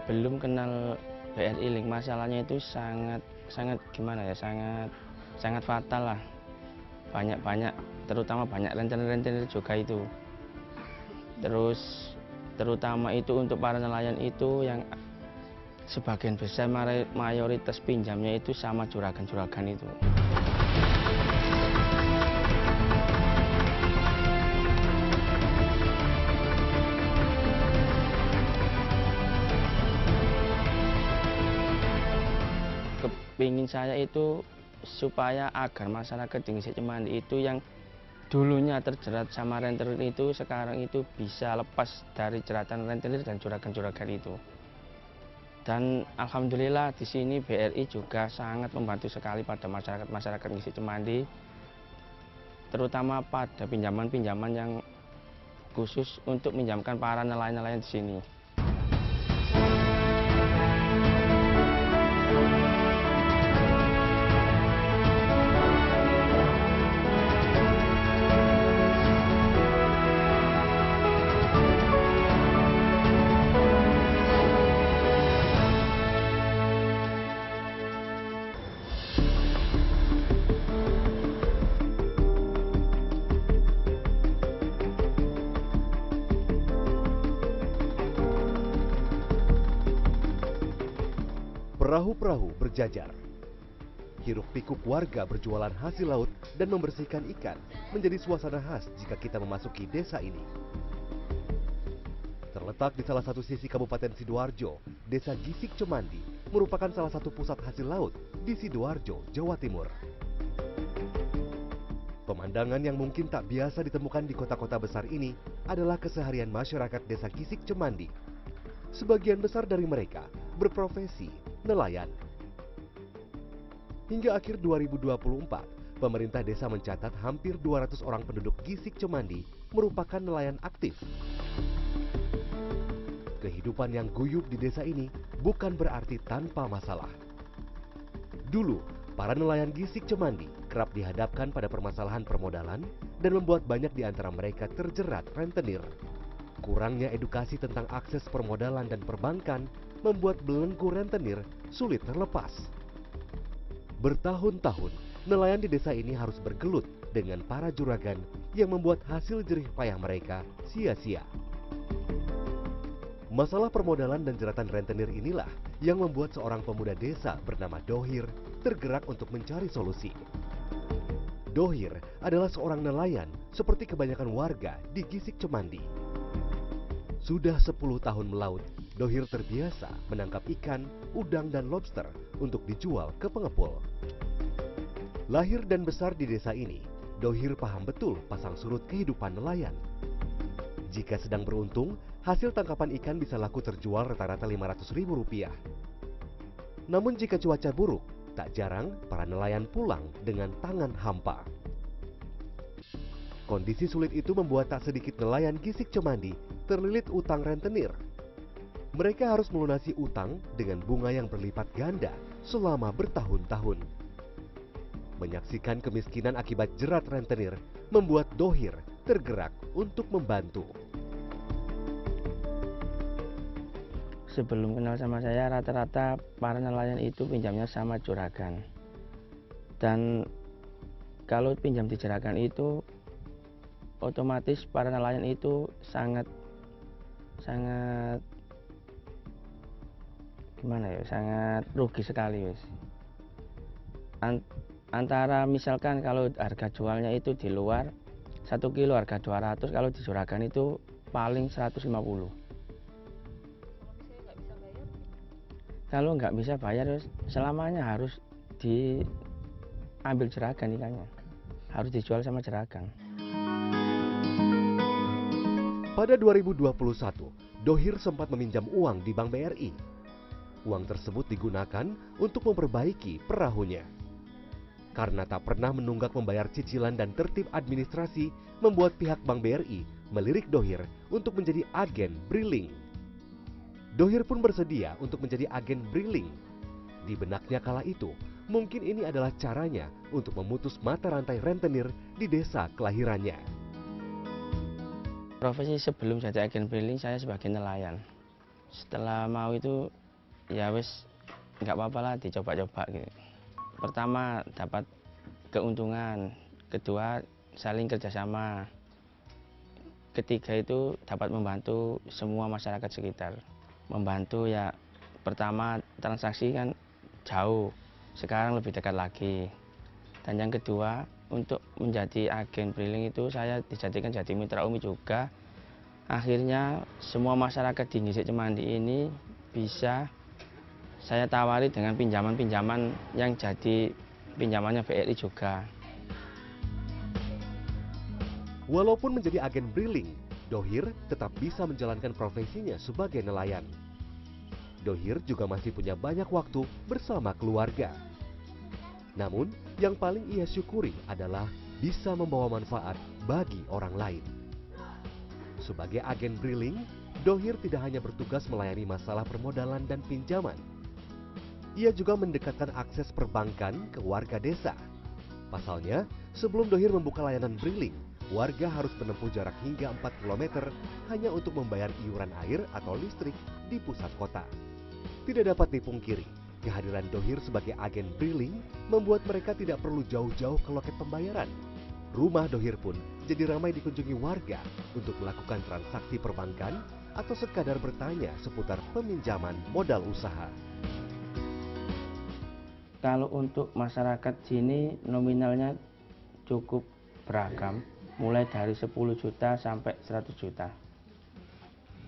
Sebelum kenal BRI Link, masalahnya itu sangat gimana ya, sangat fatal lah. Banyak terutama banyak rentenir juga itu. Terus terutama itu untuk para nelayan itu yang sebagian besar mayoritas pinjamnya itu sama juragan-juragan itu. Kepingin saya itu supaya agar masyarakat di Gresik Cemandi itu yang dulunya terjerat sama rentenir itu sekarang itu bisa lepas dari jeratan rentenir dan juragan-juragan itu. Dan alhamdulillah di sini BRI juga sangat membantu sekali pada masyarakat Gresik Cemandi, terutama pada pinjaman-pinjaman yang khusus untuk minjamkan para nelayan-nelayan di sini. Perahu-perahu berjajar. Hiruk-pikuk warga berjualan hasil laut dan membersihkan ikan menjadi suasana khas jika kita memasuki desa ini. Terletak di salah satu sisi Kabupaten Sidoarjo, Desa Gisik Cemandi merupakan salah satu pusat hasil laut di Sidoarjo, Jawa Timur. Pemandangan yang mungkin tak biasa ditemukan di kota-kota besar ini adalah keseharian masyarakat Desa Gisik Cemandi. Sebagian besar dari mereka berprofesi nelayan. Hingga akhir 2024, pemerintah desa mencatat hampir 200 orang penduduk Gisik Cemandi merupakan nelayan aktif. Kehidupan yang guyup di desa ini bukan berarti tanpa masalah. Dulu, para nelayan Gisik Cemandi kerap dihadapkan pada permasalahan permodalan dan membuat banyak di antara mereka terjerat rentenir. Kurangnya edukasi tentang akses permodalan dan perbankan membuat belenggu rentenir sulit terlepas. Bertahun-tahun, nelayan di desa ini harus bergelut dengan para juragan yang membuat hasil jerih payah mereka sia-sia. Masalah permodalan dan jeratan rentenir inilah yang membuat seorang pemuda desa bernama Dohir tergerak untuk mencari solusi. Dohir adalah seorang nelayan seperti kebanyakan warga di Gisik Cemandi. Sudah 10 tahun melaut, Dohir terbiasa menangkap ikan, udang, dan lobster untuk dijual ke pengepul. Lahir dan besar di desa ini, Dohir paham betul pasang surut kehidupan nelayan. Jika sedang beruntung, hasil tangkapan ikan bisa laku terjual rata-rata Rp500.000. Namun jika cuaca buruk, tak jarang para nelayan pulang dengan tangan hampa. Kondisi sulit itu membuat tak sedikit nelayan Gisik Cemandi terlilit utang rentenir. Mereka harus melunasi utang dengan bunga yang berlipat ganda selama bertahun-tahun. Menyaksikan kemiskinan akibat jerat rentenir membuat Dohir tergerak untuk membantu. Sebelum kenal sama saya, rata-rata para nelayan itu pinjamnya sama juragan. Dan kalau pinjam di juragan itu otomatis para nelayan itu sangat gimana ya, sangat rugi sekali wis. Antara misalkan kalau harga jualnya itu di luar 1 kilo harga 200, kalau di juragan itu paling 150. Kalau nggak bisa bayar selamanya harus diambil juragan ikannya, harus dijual sama juragan. Pada 2021, Dohir sempat meminjam uang di Bank BRI. Uang tersebut digunakan untuk memperbaiki perahunya. Karena tak pernah menunggak membayar cicilan dan tertib administrasi, membuat pihak Bank BRI melirik Dohir untuk menjadi agen Briling. Dohir pun bersedia untuk menjadi agen Briling. Di benaknya kala itu, mungkin ini adalah caranya untuk memutus mata rantai rentenir di desa kelahirannya. Profesi sebelum jadi agen Briling, saya sebagai nelayan. Setelah mau itu ya wis nggak apa-apa lah dicoba-coba gitu. Pertama dapat keuntungan, kedua saling kerjasama, ketiga itu dapat membantu semua masyarakat sekitar. Membantu ya pertama transaksi kan jauh, sekarang lebih dekat lagi. Dan yang kedua untuk menjadi agen Briling itu saya dijadikan jadi mitra Umi juga. Akhirnya semua masyarakat di Ngisik Cemandi ini bisa saya tawari dengan pinjaman-pinjaman yang jadi pinjamannya BRI juga. Walaupun menjadi agen Briling, Dohir tetap bisa menjalankan profesinya sebagai nelayan. Dohir juga masih punya banyak waktu bersama keluarga. Namun, yang paling ia syukuri adalah bisa membawa manfaat bagi orang lain. Sebagai agen Briling, Dohir tidak hanya bertugas melayani masalah permodalan dan pinjaman. Ia juga mendekatkan akses perbankan ke warga desa. Pasalnya, sebelum Dohir membuka layanan Briling, warga harus menempuh jarak hingga 4 km hanya untuk membayar iuran air atau listrik di pusat kota. Tidak dapat dipungkiri, kehadiran Dohir sebagai agen Briling membuat mereka tidak perlu jauh-jauh ke loket pembayaran. Rumah Dohir pun jadi ramai dikunjungi warga untuk melakukan transaksi perbankan atau sekadar bertanya seputar peminjaman modal usaha. Kalau untuk masyarakat sini nominalnya cukup beragam, mulai dari 10 juta sampai 100 juta.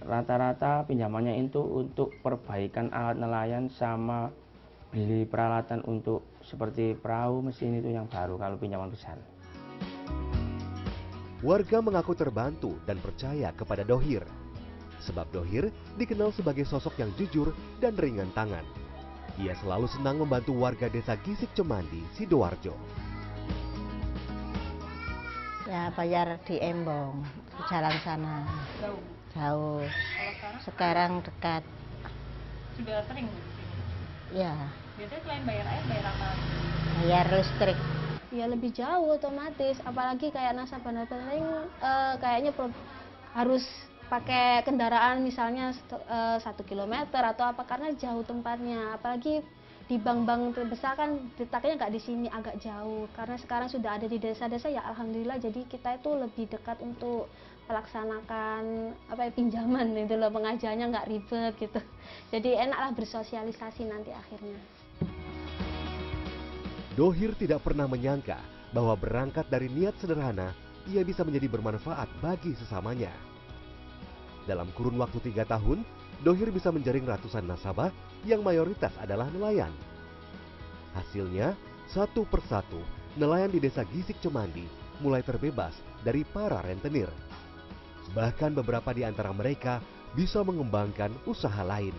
Rata-rata pinjamannya itu untuk perbaikan alat nelayan sama beli peralatan untuk seperti perahu, mesin itu yang baru kalau pinjaman besar. Warga mengaku terbantu dan percaya kepada Dohir. Sebab Dohir dikenal sebagai sosok yang jujur dan ringan tangan. Ia selalu senang membantu warga desa Gisik Cemandi, Sidoarjo. Ya bayar di Embong, di jalan sana. Jauh. Jauh. Kalau sekarang Sekarang dekat. sudah sering. Ya, Biasanya selain bayar air, bayar apa lagi? bayar listrik. Ya lebih jauh otomatis, apalagi kayak nasabah kayaknya harus pakai kendaraan misalnya 1 kilometer atau apa karena jauh tempatnya, apalagi di bank-bank terbesar kan letaknya nggak di sini, agak jauh. Karena sekarang sudah ada di desa-desa ya alhamdulillah, jadi kita itu lebih dekat untuk melaksanakan pinjaman itu loh, pengajiannya nggak ribet gitu, jadi enaklah bersosialisasi nanti akhirnya. Dohir tidak pernah menyangka bahwa berangkat dari niat sederhana, ia bisa menjadi bermanfaat bagi sesamanya. Dalam kurun waktu 3 tahun, Dohir bisa menjaring ratusan nasabah yang mayoritas adalah nelayan. Hasilnya, satu persatu, nelayan di desa Gisik Cemandi mulai terbebas dari para rentenir. Bahkan beberapa di antara mereka bisa mengembangkan usaha lain.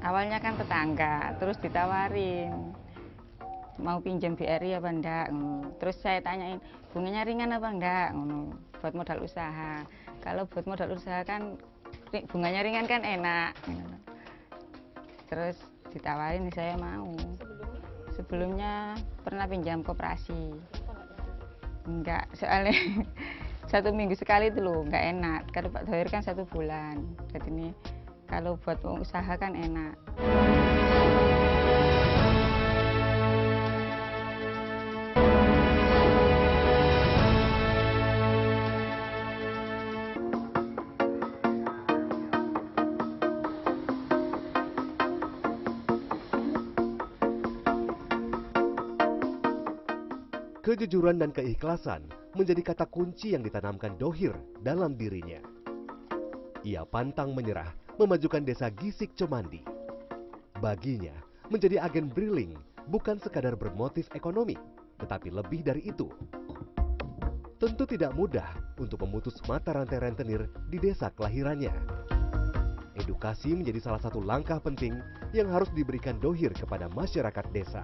Awalnya kan tetangga, terus ditawarin mau pinjam BRI apa enggak. Terus saya tanyain bunganya ringan apa enggak buat modal usaha. Kalau buat modal usaha kan bunganya ringan kan enak. Terus ditawarin saya mau. Sebelumnya pernah pinjam koperasi. Enggak, soalnya 1 minggu sekali itu loh, enggak enak. Kalau Pak Dohir kan 1 bulan. Jadi ini kalau buat usaha kan enak. Kejujuran dan keikhlasan menjadi kata kunci yang ditanamkan Dohir dalam dirinya. Ia pantang menyerah memajukan desa Gisik Cemandi. Baginya, menjadi agen Briling bukan sekadar bermotif ekonomi, tetapi lebih dari itu. Tentu tidak mudah untuk memutus mata rantai rentenir di desa kelahirannya. Edukasi menjadi salah satu langkah penting yang harus diberikan Dohir kepada masyarakat desa.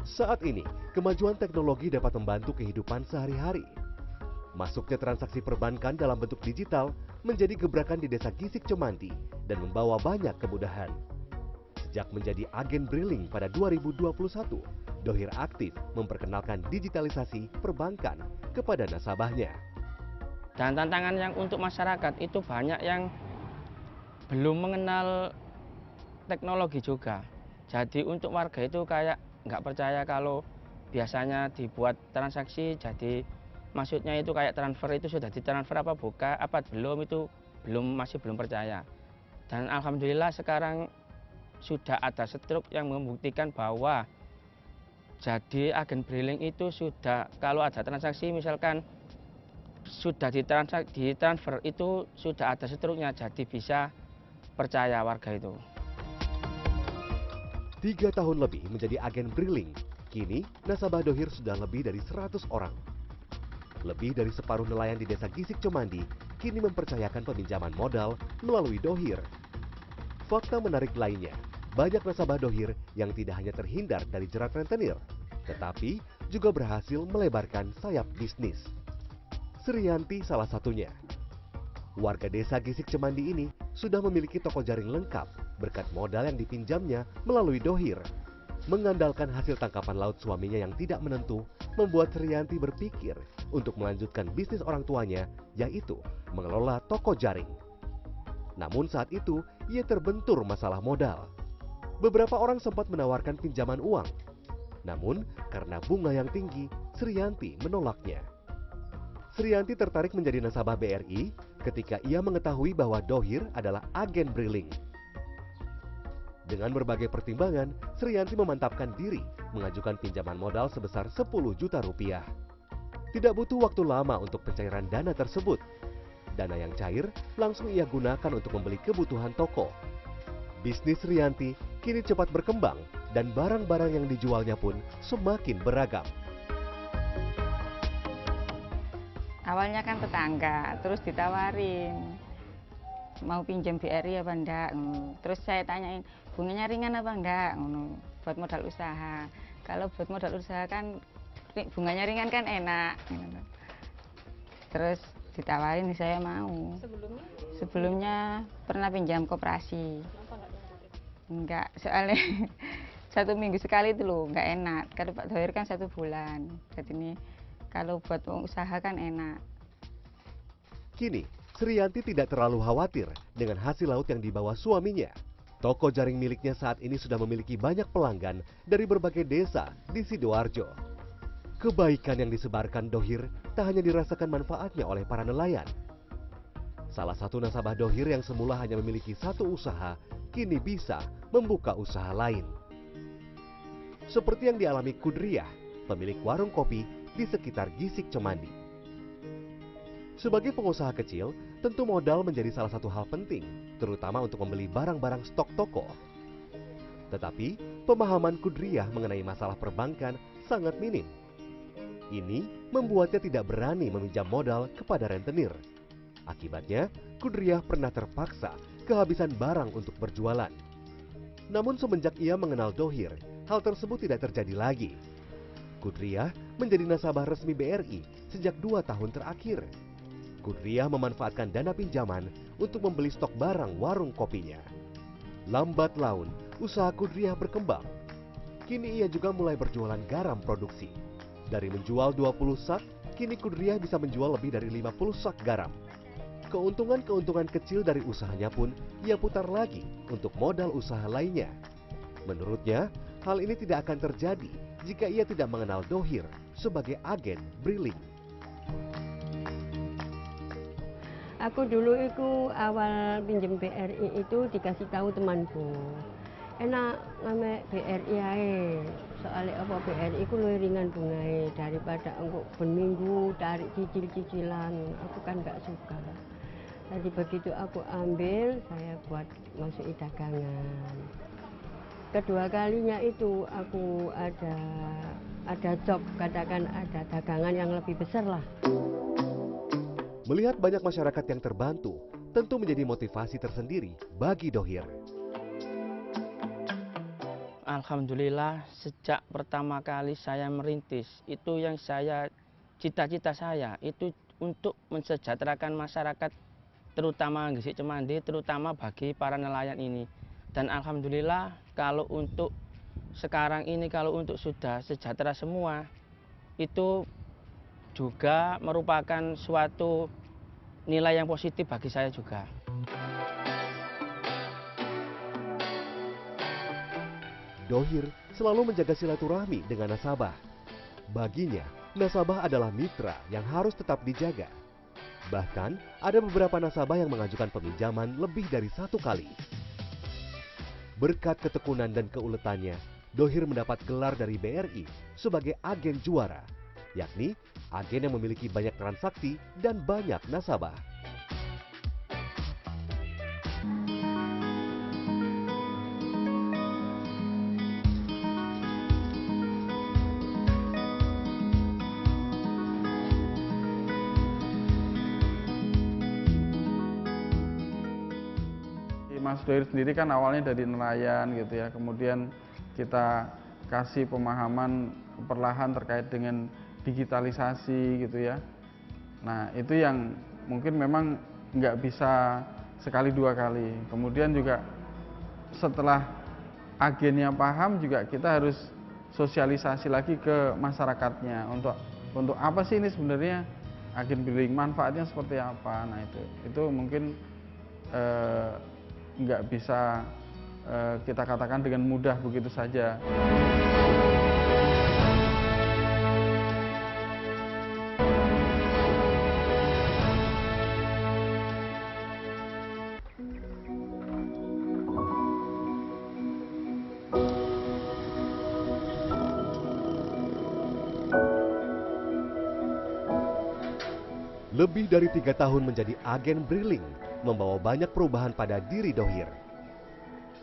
Saat ini, kemajuan teknologi dapat membantu kehidupan sehari-hari. Masuknya transaksi perbankan dalam bentuk digital menjadi gebrakan di desa Gisik Cemandi dan membawa banyak kemudahan. Sejak menjadi agen Briling pada 2021, Dohir aktif memperkenalkan digitalisasi perbankan kepada nasabahnya. Dan tantangan yang untuk masyarakat itu banyak yang belum mengenal teknologi juga. Jadi untuk warga itu kayak nggak percaya kalau biasanya dibuat transaksi, jadi maksudnya itu kayak transfer itu sudah ditransfer apa buka, apa belum, itu masih belum percaya. Dan alhamdulillah sekarang sudah ada struk yang membuktikan bahwa jadi agen Briling itu sudah, kalau ada transaksi misalkan sudah ditransfer itu sudah ada struknya, jadi bisa percaya warga itu. 3 tahun lebih menjadi agen Briling, kini nasabah Dohir sudah lebih dari 100 orang. Lebih dari separuh nelayan di desa Gisik Cemandi kini mempercayakan peminjaman modal melalui Dohir. Fakta menarik lainnya, banyak nasabah Dohir yang tidak hanya terhindar dari jerat rentenir, tetapi juga berhasil melebarkan sayap bisnis. Sriyanti salah satunya. Warga desa Gisik Cemandi ini sudah memiliki toko jaring lengkap berkat modal yang dipinjamnya melalui Dohir. Mengandalkan hasil tangkapan laut suaminya yang tidak menentu, membuat Sriyanti berpikir untuk melanjutkan bisnis orang tuanya, yaitu mengelola toko jaring. Namun saat itu, ia terbentur masalah modal. Beberapa orang sempat menawarkan pinjaman uang. Namun, karena bunga yang tinggi, Sriyanti menolaknya. Sriyanti tertarik menjadi nasabah BRI ketika ia mengetahui bahwa Dohir adalah agen Briling. Dengan berbagai pertimbangan, Sriyanti memantapkan diri mengajukan pinjaman modal sebesar 10 juta rupiah. Tidak butuh waktu lama untuk pencairan dana tersebut. Dana yang cair langsung ia gunakan untuk membeli kebutuhan toko. Bisnis Sriyanti kini cepat berkembang dan barang-barang yang dijualnya pun semakin beragam. Awalnya kan tetangga, terus ditawarin mau pinjam BRI apa enggak. Terus saya tanyain, bunganya ringan apa enggak, buat modal usaha. Kalau buat modal usaha kan bunganya ringan kan enak. Terus ditawarin, saya mau. Sebelumnya pernah pinjam koperasi. Enggak, soalnya 1 minggu sekali itu loh, enggak enak. Kalau Pak Dohir kan 1 bulan. Jadi ini kalau buat usaha kan enak. Kini, Sriyanti tidak terlalu khawatir dengan hasil laut yang dibawa suaminya. Toko jaring miliknya saat ini sudah memiliki banyak pelanggan dari berbagai desa di Sidoarjo. Kebaikan yang disebarkan Dohir tak hanya dirasakan manfaatnya oleh para nelayan. Salah satu nasabah Dohir yang semula hanya memiliki 1 usaha, kini bisa membuka usaha lain. Seperti yang dialami Kudriah, pemilik warung kopi di sekitar Gisik Cemandi. Sebagai pengusaha kecil, tentu modal menjadi salah satu hal penting, terutama untuk membeli barang-barang stok toko. Tetapi, pemahaman Kudriah mengenai masalah perbankan sangat minim. Ini membuatnya tidak berani meminjam modal kepada rentenir. Akibatnya, Kudriah pernah terpaksa kehabisan barang untuk berjualan. Namun semenjak ia mengenal Dohir, hal tersebut tidak terjadi lagi. Kudriah menjadi nasabah resmi BRI sejak 2 tahun terakhir. Kudriah memanfaatkan dana pinjaman untuk membeli stok barang warung kopinya. Lambat laun, usaha Kudriah berkembang. Kini ia juga mulai berjualan garam produksi. Dari menjual 20 sak, kini Kudriah bisa menjual lebih dari 50 sak garam. Keuntungan-keuntungan kecil dari usahanya pun ia putar lagi untuk modal usaha lainnya. Menurutnya, hal ini tidak akan terjadi jika ia tidak mengenal Dohir sebagai agen Briling. Aku dulu itu awal pinjem BRI itu dikasih tahu temanku. Enak ngamek BRI ae. Soalnya apa BRI ku luwih ringan bungae daripada engko ben minggu tarik cicil-cicilan. Aku kan nggak suka. Jadi begitu aku ambil, saya buat masuki dagangan. Kedua kalinya itu aku ada job, katakan ada dagangan yang lebih besar lah. Melihat banyak masyarakat yang terbantu, tentu menjadi motivasi tersendiri bagi Dohir. Alhamdulillah sejak pertama kali saya merintis, itu yang cita-cita saya itu untuk mensejahterakan masyarakat, terutama Gisik Cemandi, terutama bagi para nelayan ini. Dan alhamdulillah kalau untuk sekarang ini, kalau untuk sudah sejahtera semua, itu juga merupakan suatu nilai yang positif bagi saya juga. Dohir selalu menjaga silaturahmi dengan nasabah. Baginya, nasabah adalah mitra yang harus tetap dijaga. Bahkan, ada beberapa nasabah yang mengajukan peminjaman lebih dari 1 kali. Berkat ketekunan dan keuletannya, Dohir mendapat gelar dari BRI sebagai agen juara, yakni agen yang memiliki banyak transaksi dan banyak nasabah. Mas Dohir sendiri kan awalnya dari nelayan gitu ya, kemudian kita kasih pemahaman perlahan terkait dengan digitalisasi gitu ya. Nah itu yang mungkin memang nggak bisa sekali 2 kali. Kemudian juga setelah agennya paham juga kita harus sosialisasi lagi ke masyarakatnya untuk apa sih ini sebenarnya agen briling, manfaatnya seperti apa. Nah itu mungkin nggak bisa kita katakan dengan mudah begitu saja. Lebih dari 3 tahun menjadi agen briling membawa banyak perubahan pada diri Dohir.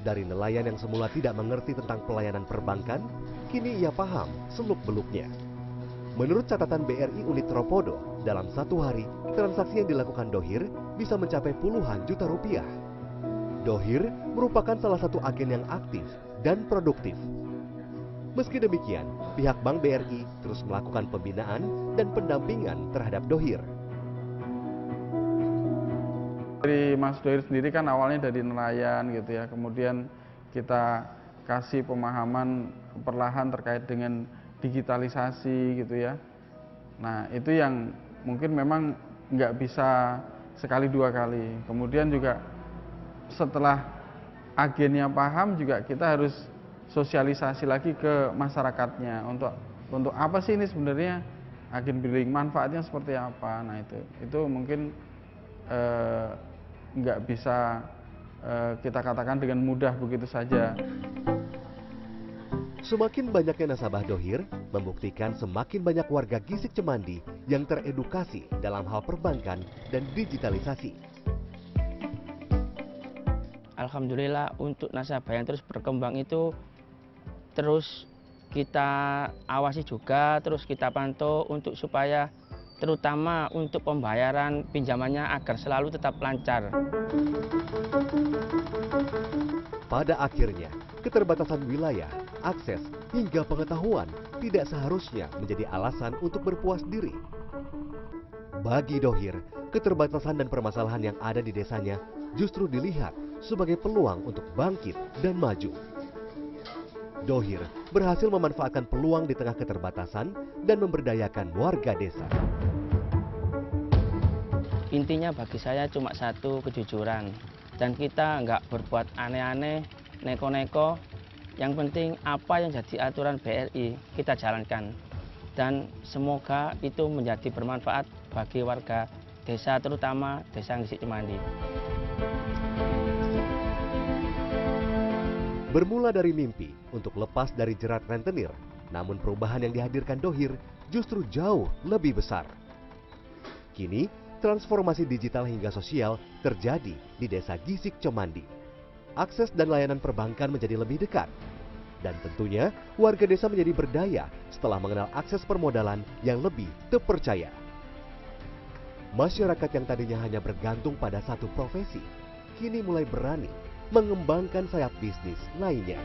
Dari nelayan yang semula tidak mengerti tentang pelayanan perbankan, kini ia paham seluk-beluknya. Menurut catatan BRI unit Tropodo, dalam 1 hari, transaksi yang dilakukan Dohir bisa mencapai puluhan juta rupiah. Dohir merupakan salah satu agen yang aktif dan produktif. Meski demikian, pihak Bank BRI terus melakukan pembinaan dan pendampingan terhadap Dohir. Dari Mas Dohir sendiri kan awalnya dari nelayan gitu ya, kemudian kita kasih pemahaman perlahan terkait dengan digitalisasi gitu ya. Nah itu yang mungkin memang nggak bisa sekali 2 kali. Kemudian juga setelah agennya paham juga kita harus sosialisasi lagi ke masyarakatnya untuk apa sih ini sebenarnya agen briling, manfaatnya seperti apa. Nah itu mungkin nggak bisa kita katakan dengan mudah begitu saja. Semakin banyaknya nasabah Dohir membuktikan semakin banyak warga Gisik Cemandi yang teredukasi dalam hal perbankan dan digitalisasi. Alhamdulillah untuk nasabah yang terus berkembang itu terus kita awasi juga, terus kita pantau untuk supaya terutama untuk pembayaran pinjamannya agar selalu tetap lancar. Pada akhirnya, keterbatasan wilayah, akses, hingga pengetahuan tidak seharusnya menjadi alasan untuk berpuas diri. Bagi Dohir, keterbatasan dan permasalahan yang ada di desanya justru dilihat sebagai peluang untuk bangkit dan maju. Dohir berhasil memanfaatkan peluang di tengah keterbatasan dan memberdayakan warga desa. Intinya bagi saya cuma satu, kejujuran. Dan kita nggak berbuat aneh-aneh, neko-neko. Yang penting apa yang jadi aturan BRI kita jalankan. Dan semoga itu menjadi bermanfaat bagi warga desa, terutama desa Gisik Cemandi. Bermula dari mimpi untuk lepas dari jerat rentenir, namun perubahan yang dihadirkan Dohir justru jauh lebih besar. Kini, transformasi digital hingga sosial terjadi di desa Gisik Cemandi. Akses dan layanan perbankan menjadi lebih dekat. Dan tentunya, warga desa menjadi berdaya setelah mengenal akses permodalan yang lebih terpercaya. Masyarakat yang tadinya hanya bergantung pada satu profesi, kini mulai berani mengembangkan sayap bisnis lainnya.